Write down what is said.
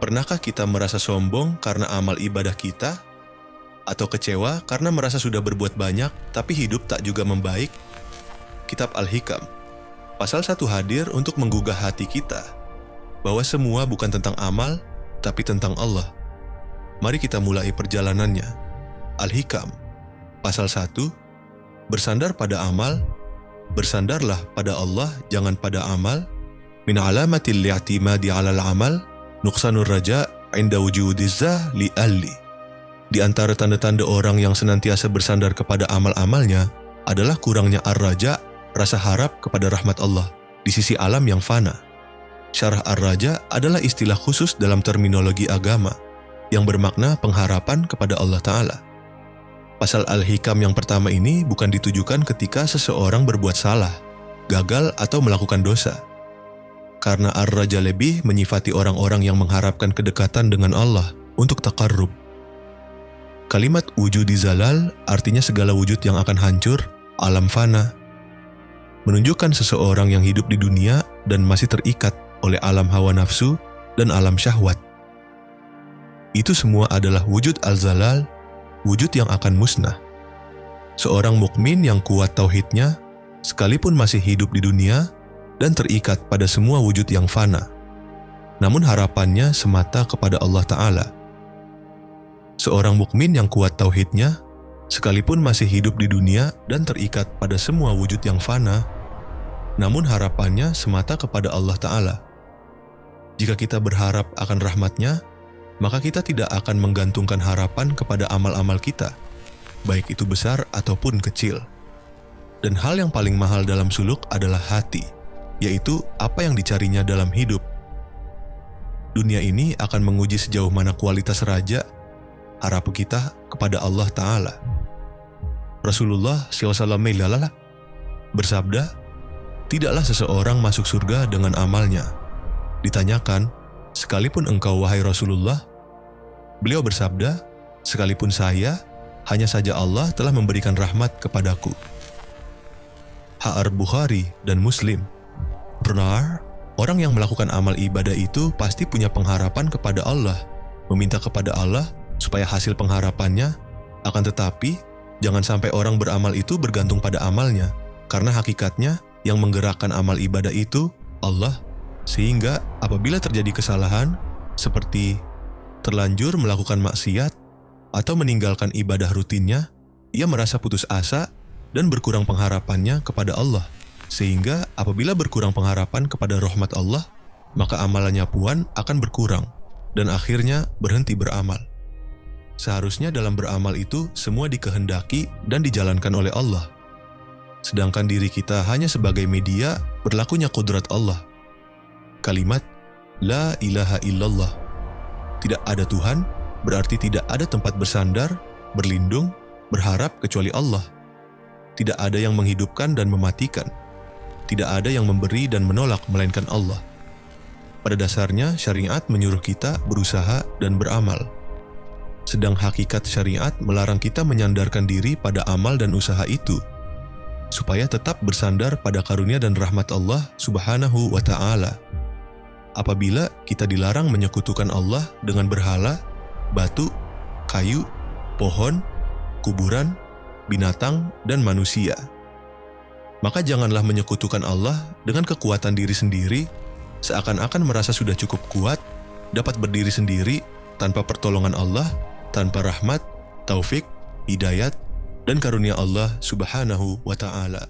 Pernahkah kita merasa sombong karena amal ibadah kita? Atau kecewa karena merasa sudah berbuat banyak tapi hidup tak juga membaik? Kitab Al-Hikam, pasal 1 hadir untuk menggugah hati kita bahwa semua bukan tentang amal, tapi tentang Allah. Mari kita mulai perjalanannya. Al-Hikam, pasal 1, bersandar pada amal, bersandarlah pada Allah, jangan pada amal. Min alamatil li'timadi 'alal amal, nuqsanur raja' inda wujudizzah li'alli. Di antara tanda-tanda orang yang senantiasa bersandar kepada amal-amalnya adalah kurangnya ar-raja', rasa harap kepada rahmat Allah di sisi alam yang fana. Syarah ar-raja' adalah istilah khusus dalam terminologi agama yang bermakna pengharapan kepada Allah Ta'ala. Pasal Al-Hikam yang pertama ini bukan ditujukan ketika seseorang berbuat salah, gagal atau melakukan dosa. Karena ar-raja lebih menyifati orang-orang yang mengharapkan kedekatan dengan Allah untuk taqarrub. Kalimat wujudi zalal artinya segala wujud yang akan hancur, alam fana. Menunjukkan seseorang yang hidup di dunia dan masih terikat oleh alam hawa nafsu dan alam syahwat. Itu semua adalah wujud al-zalal, wujud yang akan musnah. Seorang mukmin yang kuat tauhidnya, sekalipun masih hidup di dunia dan terikat pada semua wujud yang fana, namun harapannya semata kepada Allah Ta'ala. Seorang mukmin yang kuat tauhidnya, sekalipun masih hidup di dunia dan terikat pada semua wujud yang fana, namun harapannya semata kepada Allah Ta'ala. Jika kita berharap akan rahmatnya, maka kita tidak akan menggantungkan harapan kepada amal-amal kita, baik itu besar ataupun kecil. Dan hal yang paling mahal dalam suluk adalah hati, yaitu apa yang dicarinya dalam hidup. Dunia ini akan menguji sejauh mana kualitas raja, harap kita kepada Allah Ta'ala. Rasulullah SAW bersabda, tidaklah seseorang masuk surga dengan amalnya. Ditanyakan, sekalipun engkau wahai Rasulullah? Beliau bersabda, sekalipun saya, hanya saja Allah telah memberikan rahmat kepadaku. H.R. Bukhari dan Muslim. Benar, orang yang melakukan amal ibadah itu pasti punya pengharapan kepada Allah, meminta kepada Allah supaya hasil pengharapannya, akan tetapi jangan sampai orang beramal itu bergantung pada amalnya, karena hakikatnya yang menggerakkan amal ibadah itu Allah. Sehingga apabila terjadi kesalahan, seperti terlanjur melakukan maksiat atau meninggalkan ibadah rutinnya, ia merasa putus asa dan berkurang pengharapannya kepada Allah. Sehingga apabila berkurang pengharapan kepada rahmat Allah, maka amalannya pun akan berkurang dan akhirnya berhenti beramal. Seharusnya dalam beramal itu semua dikehendaki dan dijalankan oleh Allah. Sedangkan diri kita hanya sebagai media berlakunya kudrat Allah. Kalimat La ilaha illallah, tidak ada Tuhan, berarti tidak ada tempat bersandar, berlindung, berharap kecuali Allah. Tidak ada yang menghidupkan dan mematikan. Tidak ada yang memberi dan menolak melainkan Allah. Pada dasarnya syariat menyuruh kita berusaha dan beramal. Sedang hakikat syariat melarang kita menyandarkan diri pada amal dan usaha itu, supaya tetap bersandar pada karunia dan rahmat Allah Subhanahu wa Ta'ala. Apabila kita dilarang menyekutukan Allah dengan berhala, batu, kayu, pohon, kuburan, binatang, dan manusia, maka janganlah menyekutukan Allah dengan kekuatan diri sendiri, seakan-akan merasa sudah cukup kuat, dapat berdiri sendiri tanpa pertolongan Allah, tanpa rahmat, taufik, hidayat, dan karunia Allah Subhanahu wa Ta'ala.